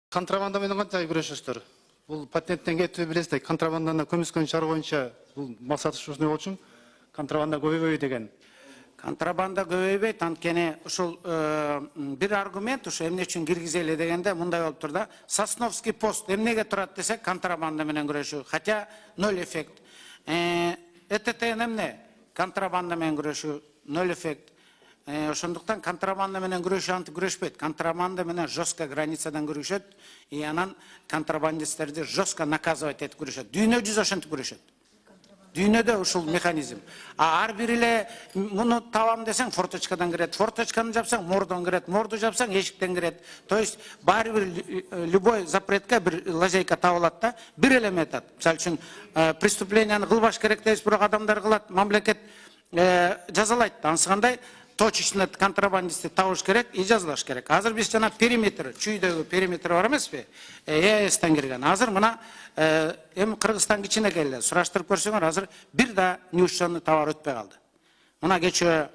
Контрабанда менен кантип күрөшөсүздөр? Бул патенттен кетип билесиздер, контрабанданы көмүскөн чыгаруу боюнча бул максаты ушундай болчу. Контрабанда көбөйбөй деген. Контрабанда көбөйбөйт, анткени ушул бир аргумент ушу эмне үчүн киргизели дегенде мындай болуп тур да. Сосновский пост эмнеге турат десек, контрабанда менен күрөшүү, хотя ноль эффект. ЭТТ эмне? Контрабанда менен күрөшүү, ноль эффект. Ошондуктан контрабанда менен күрөшүү антип күрөшпөйт. Контрабанда менен жестко границадан күрөшөт, и анан контрабандисттерди жестко наказывать этип күрөшөт. Дүйнө жүзү ошентип күрөшөт. Дүйнөдө ушул механизм. Ар бир эле муну табам десең форточкадан кирет, форточканы жапсаң мордон кирет, морду жапсаң эшиктен кирет. То есть баары бир любой запретке бир лазейка табылат да, бир эле метод. Мисалы үчүн преступленияны кылбаш керек дейбиз, бирок адамдар кылат, мамлекет жазалайт. Ансыгандай точечно контрабандистти табыш керек и жазалаш керек. Азыр биз жана периметр, чүйдөгү периметр бар эмеспи? ЕСтен кирген. Азыр мына эми Кыргызстан кичинекей эле. Сураштырып көрсөңөр, азыр бир да неучтенный товар өтпөй калды. Мына кечээ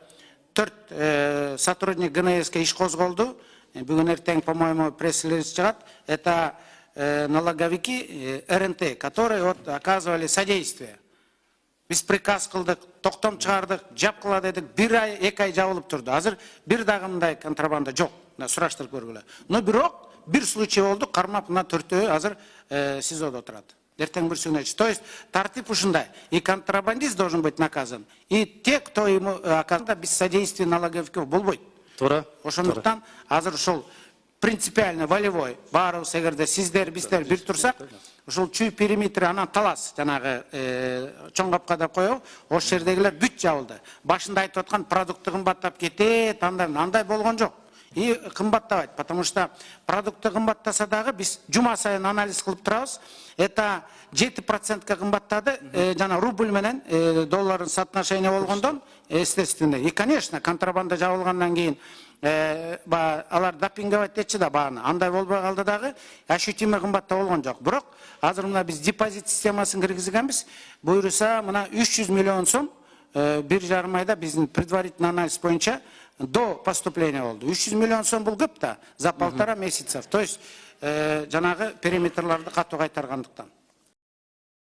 4 сотрудник ГНСке иш козголду. Бүгүн эртең, по-моему, пресс-релиз чыгат. Это налоговики РНТ, которые оказывали содействие. Биз приказ кылдык, токтом чыгардык, жапкыла дедик, 1 ай, 2 ай жабылып турду. Азыр бир дагы мындай контрабанда жок. Сураштырып көргүлө. Но бирок бир случай болду, кармап мына 4-өө азыр СИЗОдо турат. Эртең бүрсүнө. То есть тартип ушундай. И контрабандист должен быть наказан. И те, кто ему оказывает бессодействие налоговиков, болбойт. Туура. Ошондуктан азыр ушул принципиально волевой баарыбыз эгерде сиздер биздер бир турсак, ушул чүй периметри анан талас жанагы чоң капка деп коебу, ошол жердегилер бүт жабылды. Башында айтып аткан продукты кымбаттап кетет, андай болгон жок. И кымбаттабайт, потому что продукты кымбаттаса дагы биз жума сайын анализ кылып турабыз. Это 7%ка кымбаттады, жана рубль менен доллардын соотношение болгондон, естественно. И, конечно, контрабанда жабылгандан кийин алар допинговать этчи да бааны. Андай болбой калды дагы, ощутимо кымбатта болгон жок. Бирок азыр мына биз депозит системасын киргизгенбиз. Буйруса мына 300 миллион сом 1,5 айда биздин предварительный анализ боюнча до поступления болду. 300 миллион сом бул көп да за 1,5 месяца. То есть жанагы периметрларды катуу кайтаргандыктан.